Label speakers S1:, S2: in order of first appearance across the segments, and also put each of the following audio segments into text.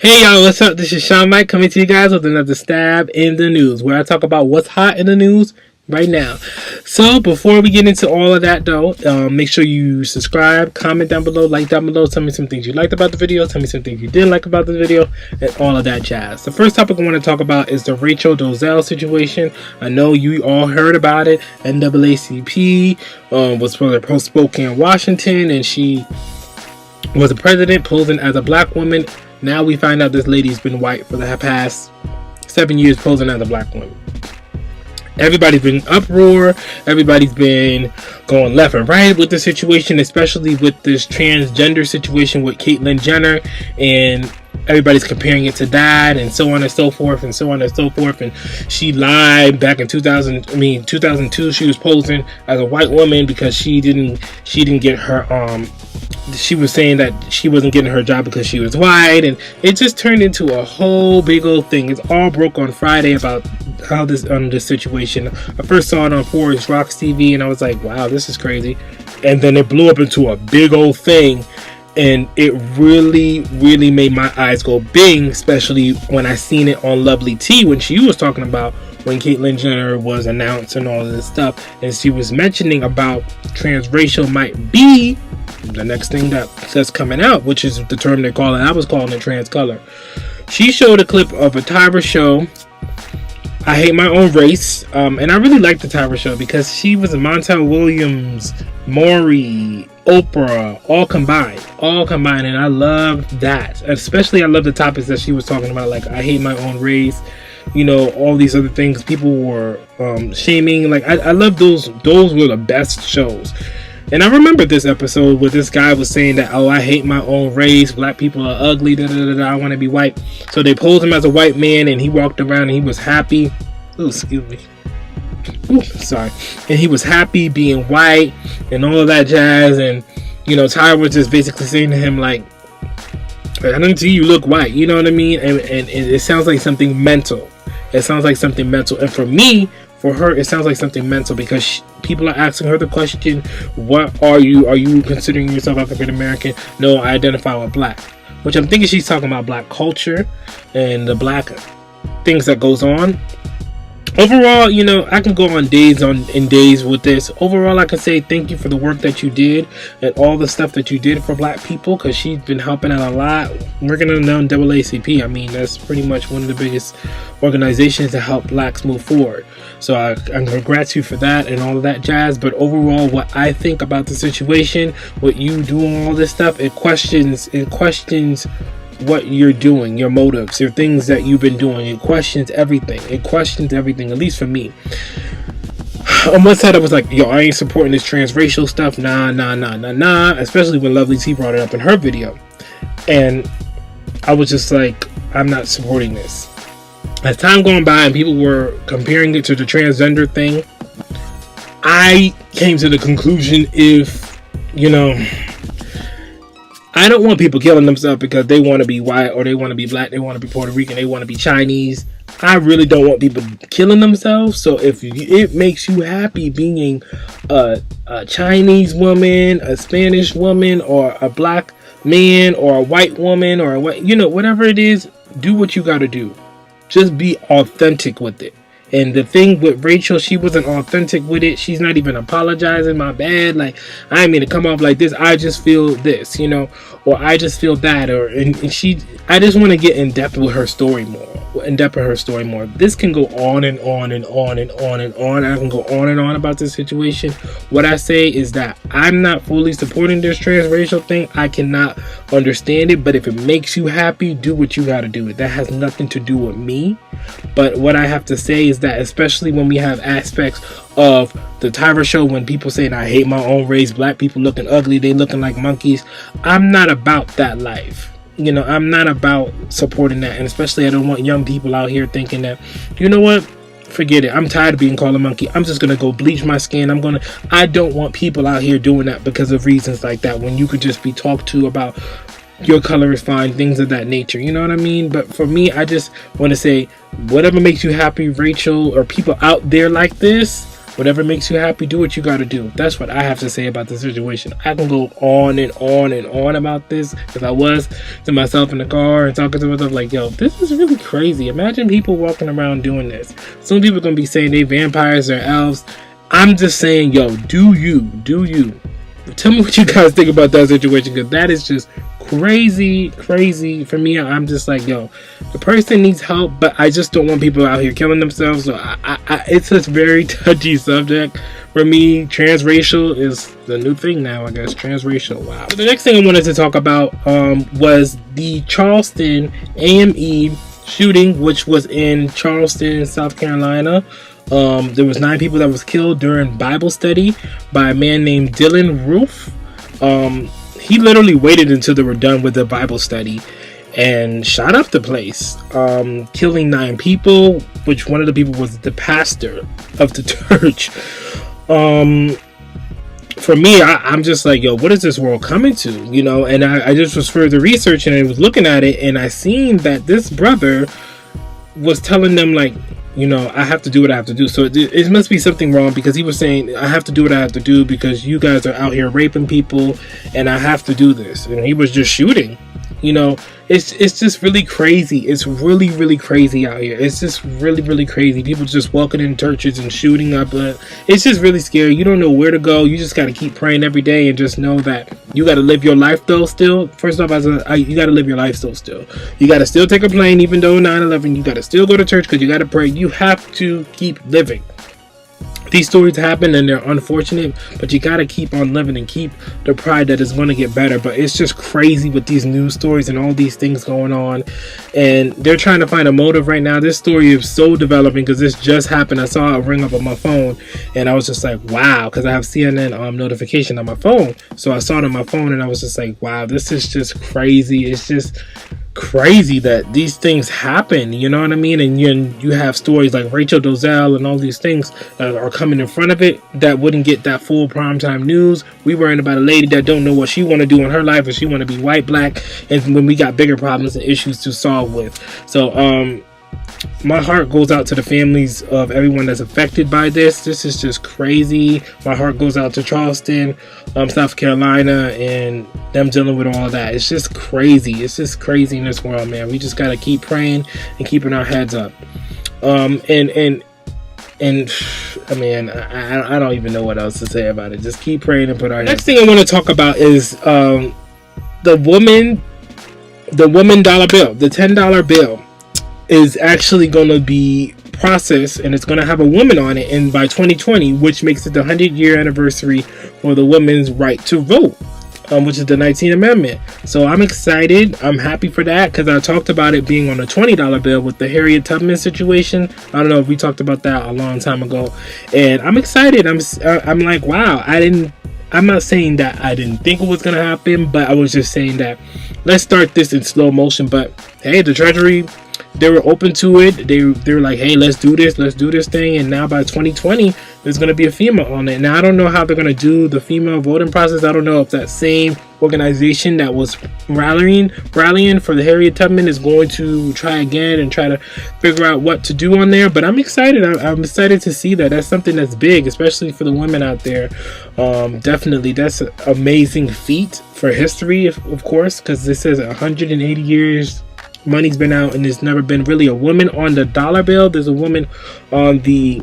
S1: Hey y'all, what's up? This is Sean Mike coming to you guys with another stab in the news, where I talk about what's hot in the news right now. So before we get into all of that though, make sure you subscribe, comment down below, like down below, tell me some things you liked about the video, tell me some things you didn't like about the video, and all of that jazz. The first topic I want to talk about is the Rachel Dolezal situation. I know you all heard about it. NAACP was spoken in Washington, and she was a president posing as a black woman. Now we find out this lady's been white for the past 7 years, posing as a black woman. Everybody's been in uproar. Everybody's been going left and right with the situation, especially with this transgender situation with Caitlyn Jenner, and everybody's comparing it to that, and so on and so forth, and so on and so forth. And she lied back in 2002. She was posing as a white woman because she didn't get her she was saying that she wasn't getting her job because she was white, and it just turned into a whole big old thing. It's all broke on Friday about how this situation. I first saw it on Forest Rocks TV, and I was like, wow, this is crazy. And then it blew up into a big old thing, and it really made my eyes go bing, especially when I seen it on Lovely T when she was talking about when Caitlyn Jenner was announced and all of this stuff, and she was mentioning about transracial might be the next thing that's coming out, which is the term they're calling. I was calling it transcolor. She showed a clip of a Tyra show, I Hate My Own Race, and I really liked the Tyra show because she was a Montel Williams, Maury, Oprah, all combined, and I love that. Especially I love the topics that she was talking about, like I hate my own race, you know, all these other things people were shaming. Like I love those were the best shows. And I remember this episode where this guy was saying that, oh, I hate my own race, black people are ugly, I want to be white. So they posed him as a white man, and he walked around and he was happy. Oh, excuse me. Ooh, sorry. And he was happy being white and all of that jazz. And, you know, Tyra was just basically saying to him, like, I don't see you look white, you know what I mean? And it sounds like something mental. It sounds like something mental. And for her, it sounds like something mental, because people are asking her the question, what are you? Are you considering yourself African American? No, I identify with black. Which I'm thinking she's talking about black culture and the black things that goes on. Overall, you know, I can go on days with this. Overall, I can say thank you for the work that you did and all the stuff that you did for black people, because she's been helping out a lot. Working on NAACP, I mean, that's pretty much one of the biggest organizations to help blacks move forward. So I congrats you for that and all of that jazz. But overall, what I think about the situation, what you doing all this stuff, it questions what you're doing, your motives, your things that you've been doing. It questions everything. At least for me. On one side, I was like, yo, I ain't supporting this transracial stuff. Nah. Especially when Lovely T brought it up in her video. And I was just like, I'm not supporting this. As time gone by and people were comparing it to the transgender thing, I came to the conclusion, if, you know, I don't want people killing themselves because they want to be white, or they want to be black, they want to be Puerto Rican, they want to be Chinese. I really don't want people killing themselves. So if it makes you happy being a Chinese woman, a Spanish woman, or a black man, or a white woman, or whatever it is, do what you got to do. Just be authentic with it. And the thing with Rachel, she wasn't authentic with it. She's not even apologizing. My bad. Like, I didn't mean to come off like this. I just feel this, or I just feel that. I just want to get in depth with her story more. This can go on and on and on and on and on. I can go on and on about this situation. What I say is that I'm not fully supporting this transracial thing. I cannot understand it. But if it makes you happy, do what you got to do. That has nothing to do with me. But what I have to say is that, especially when we have aspects of the Tyra show, when people saying I hate my own race, black people looking ugly, they looking like monkeys, I'm not about that life. I'm not about supporting that. And especially I don't want young people out here thinking that, you know what, forget it, I'm tired of being called a monkey, I'm just gonna go bleach my skin. I don't want people out here doing that because of reasons like that, when you could just be talked to about your color is fine, things of that nature, you know what I mean? But for me, I just want to say, whatever makes you happy, Rachel, or people out there like this, Whatever makes you happy, do what you gotta do. That's what I have to say about the situation. I can go on and on and on about this, because I was to myself in the car and talking to myself like, yo, this is really crazy. Imagine people walking around doing this. Some people are gonna be saying they vampires or elves. I'm just saying, yo, do you. Tell me what you guys think about that situation, because that is just crazy for me. I'm just like, yo, the person needs help, but I just don't want people out here killing themselves. So it's a very touchy subject for me. Transracial is the new thing now, I guess. Transracial, wow. So the next thing I wanted to talk about was the Charleston AME shooting, which was in Charleston, South Carolina. There was 9 people that was killed during Bible study by a man named Dylan Roof. He literally waited until they were done with the Bible study and shot up the place, killing 9 people, which one of the people was the pastor of the church. For me, I'm just like, yo, what is this world coming to? You know, and I just was further researching and I was looking at it, and I seen that this brother was telling them, like, you know, I have to do what I have to do. So it must be something wrong, because he was saying, I have to do what I have to do because you guys are out here raping people and I have to do this. And he was just shooting. You know, it's just really crazy. It's really crazy out here. It's just really crazy. People just walking in churches and shooting up. It's just really scary. You don't know where to go. You just got to keep praying every day and just know that you got to live your life though still. First off, you got to live your life still. You got to still take a plane, even though 9/11. You got to still go to church because you got to pray. You have to keep living. These stories happen and they're unfortunate, but you gotta keep on living and keep the pride that is going to get better. But it's just crazy with these news stories and all these things going on, and they're trying to find a motive right now. This story is so developing because this just happened. I saw it ring up on my phone and I was just like, wow, because I have CNN notification on my phone, so I saw it on my phone and I was just like, wow, this is just crazy. It's just crazy that these things happen, you know what I mean? And you have stories like Rachel Dolezal and all these things that are coming in front of it that wouldn't get that full primetime news. We worrying about a lady that don't know what she want to do in her life, if she want to be white, black, and when we got bigger problems and issues to solve with. So my heart goes out to the families of everyone that's affected by this. This is just crazy. My heart goes out to Charleston, South Carolina, and them dealing with all of that. It's just crazy. It's just crazy in this world, man. We just gotta keep praying and keeping our heads up. And I mean, I don't even know what else to say about it. Just keep praying and put our heads. Next thing I want to talk about is the woman dollar bill, the $10 bill. Is actually going to be processed, and it's going to have a woman on it, and by 2020, which makes it the 100-year anniversary for the women's right to vote, which is the 19th Amendment. So I'm excited. I'm happy for that, because I talked about it being on a $20 bill with the Harriet Tubman situation. I don't know if we talked about that a long time ago, and I'm excited. I'm like, wow. I'm not saying that I didn't think it was going to happen, but I was just saying that let's start this in slow motion. But hey, the Treasury, they were open to it. They were like, hey, let's do this thing. And now by 2020, there's going to be a female on it. Now, I don't know how they're going to do the female voting process. I don't know if that same organization that was rallying for the Harriet Tubman is going to try again and try to figure out what to do on there. But I'm excited. I'm excited to see that. That's something that's big, especially for the women out there. Definitely, that's an amazing feat for history, of course, because this says 180 years. Money's been out and there's never been really a woman on the dollar bill. There's a woman on the,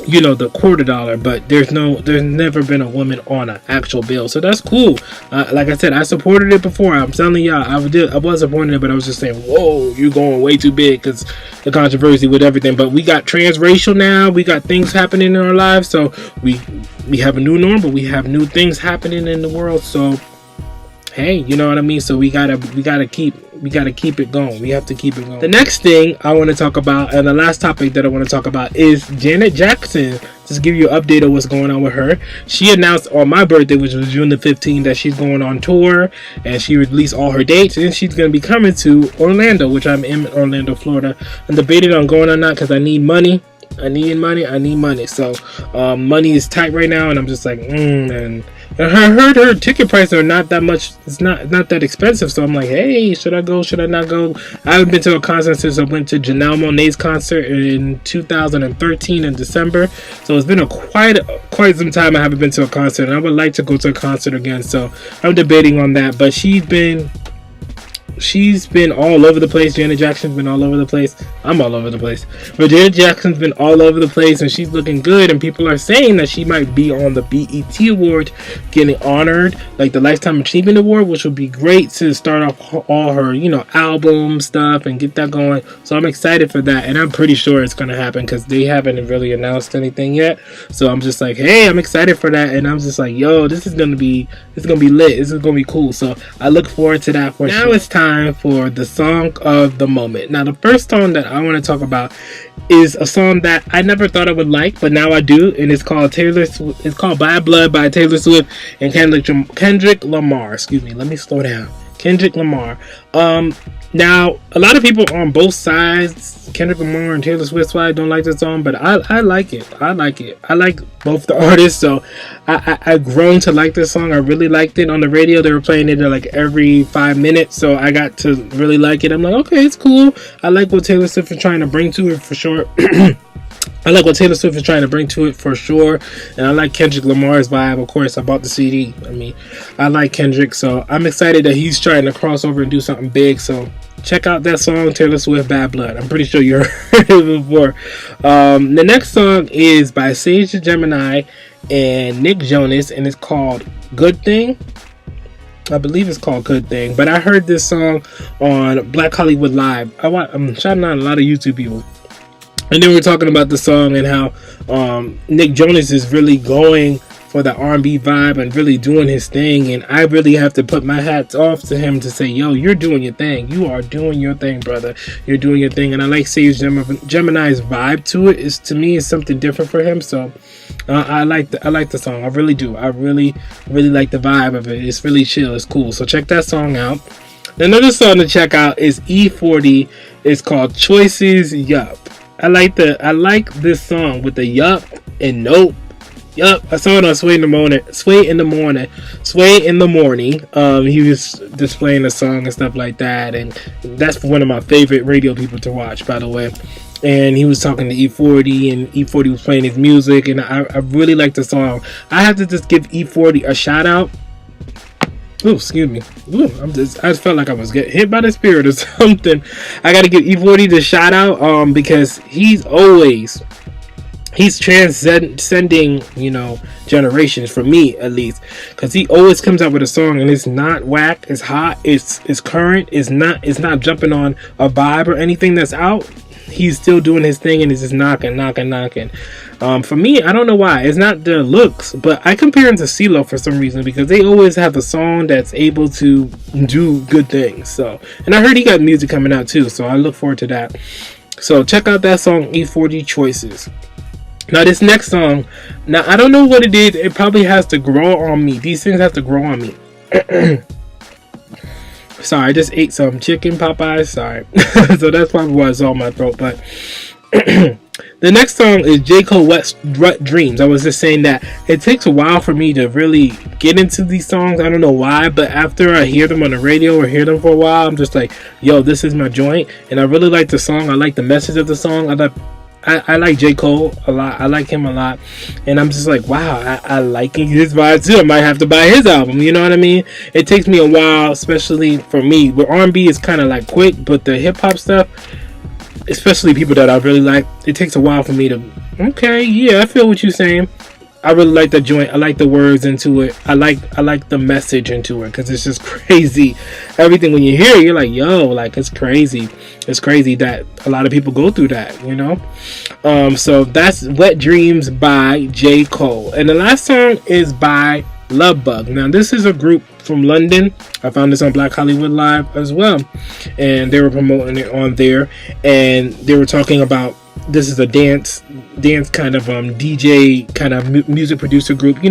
S1: the $quarter, but there's never been a woman on an actual bill. So that's cool. Like I said, I supported it before. I'm telling y'all, I was supporting it, but I was just saying, whoa, you're going way too big because the controversy with everything. But we got transracial now. We got things happening in our lives. So we have a new norm, but we have new things happening in the world. So hey, you know what I mean? So we gotta keep it going. We have to keep it going. The next thing I want to talk about, and the last topic that I want to talk about, is Janet Jackson. Just give you an update of what's going on with her. She announced on my birthday, which was June the 15th, that she's going on tour, and she released all her dates, and she's going to be coming to Orlando, which I'm in Orlando, Florida. I'm debating on going or not because I need money. I need money. So money is tight right now, and I'm just like, and And I heard her ticket prices are not that much. It's not that expensive. So I'm like, hey, should I go? Should I not go? I haven't been to a concert since I went to Janelle Monáe's concert in 2013 in December. So it's been quite some time I haven't been to a concert, and I would like to go to a concert again. So I'm debating on that. But she's been all over the place. Janet Jackson's been all over the place. I'm all over the place. But Janet Jackson's been all over the place, and she's looking good. And people are saying that she might be on the BET Award, getting honored, like the Lifetime Achievement Award, which would be great to start off all her, album stuff and get that going. So I'm excited for that, and I'm pretty sure it's going to happen because they haven't really announced anything yet. So I'm just like, hey, I'm excited for that, and I'm just like, yo, this is gonna be lit. This is gonna be cool. So I look forward to that for sure. Now it's time for the song of the moment. Now, the first song that I want to talk about is a song that I never thought I would like, but now I do, and it's called It's called Bad Blood by Taylor Swift and Kendrick Lamar. Excuse me, let me slow down. Kendrick Lamar. Now, a lot of people on both sides, Kendrick Lamar and Taylor Swift, why I don't like this song, but I like it. I like it. I like both the artists, so I've grown to like this song. I really liked it on the radio. They were playing it like every 5 minutes, so I got to really like it. I'm like, okay, it's cool. I like what Taylor Swift is trying to bring to it for sure. I like what Taylor Swift is trying to bring to it for sure. And I like Kendrick Lamar's vibe. Of course, I bought the CD. I mean, I like Kendrick, so I'm excited that he's trying to cross over and do something big. So check out that song, Taylor Swift, Bad Blood. I'm pretty sure you heard it before. The next song is by Sage the Gemini and Nick Jonas, and it's called Good Thing. I believe it's called Good Thing. But I heard this song on Black Hollywood Live. I'm shouting out a lot of YouTube people. And then we're talking about the song and how Nick Jonas is really going for the R&B vibe and really doing his thing. And I really have to put my hats off to him to say, yo, you're doing your thing. You are doing your thing, brother. You're doing your thing. And I like Sage Gemini's vibe to it. To me, it's something different for him. So I like the song. I really do. I really like the vibe of it. It's really chill. It's cool. So check that song out. Another song to check out is E40. It's called Choices Yup. I like this song with the yup and nope. Yup, I saw it on Sway in the Morning. He was displaying a song and stuff like that, and that's one of my favorite radio people to watch, by the way. And he was talking to E40, and E40 was playing his music, and I really like the song. I have to just give E40 a shout out. Oh, excuse me. Ooh, I just felt like I was getting hit by the spirit or something. I got to give E40 the shout out because he's transcending, generations, for me at least, because he always comes out with a song and it's not whack, it's hot, it's current, it's not jumping on a vibe or anything that's out. He's still doing his thing and it's just knocking. For me, I don't know why. It's not their looks, but I compare him to CeeLo for some reason because they always have a song that's able to do good things. So, and I heard he got music coming out too, so I look forward to that. So check out that song, E40 Choices. Now this next song, now I don't know what it is. It probably has to grow on me. These things have to grow on me. Sorry, I just ate some chicken Popeyes. Sorry. So that's probably why it's on my throat. But the next song is Jcole-Wet Dreamz. I was just saying that it takes a while for me to really get into these songs. I don't know why, but after I hear them on the radio or hear them for a while, I'm just like, yo, this is my joint. And I really like the song. I like the message of the song. I like J. Cole a lot. I like him a lot. And I'm just like, wow, I like his vibe too. I might have to buy his album. You know what I mean? It takes me a while, especially for me. But R&B is kind of like quick, but the hip-hop stuff, especially people that I really like, it takes a while for me to, okay, yeah, I feel what you're saying. I really like the joint. I like the words into it. I like the message into it because it's just crazy. Everything when you hear it, you're like, yo, like it's crazy. It's crazy that a lot of people go through that, So that's Wet Dreamz by J. Cole. And the last song is by Luvbug. Now this is a group from London. I found this on Black Hollywood Live as well. And they were promoting it on there. And they were talking about, this is a dance kind of DJ kind of music producer group,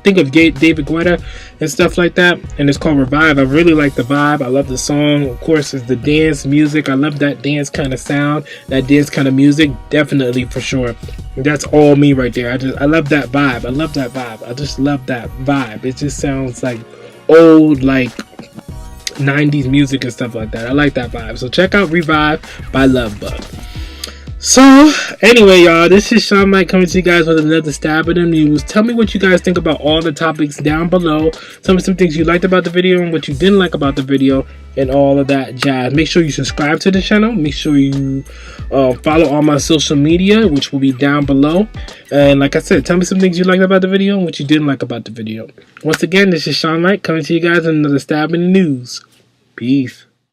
S1: think of David Guetta and stuff like that. And it's called Revive. I really like the vibe. I love the song. Of course, it's the dance music. I love that dance kind of sound, that dance kind of music. Definitely, for sure. That's all me right there. I love that vibe. I love that vibe. I just love that vibe. It just sounds like old, like 90s music and stuff like that. I like that vibe. So check out Revive by Luvbug. So anyway, y'all, this is Sean Mike coming to you guys with another stab at the news. Tell me what you guys think about all the topics down below. Tell me some things you liked about the video and what you didn't like about the video and all of that jazz. Make sure you subscribe to the channel. Make sure you follow all my social media, which will be down below. And like I said, tell me some things you liked about the video and what you didn't like about the video. Once again, this is Sean Mike coming to you guys with another stab in the news. Peace.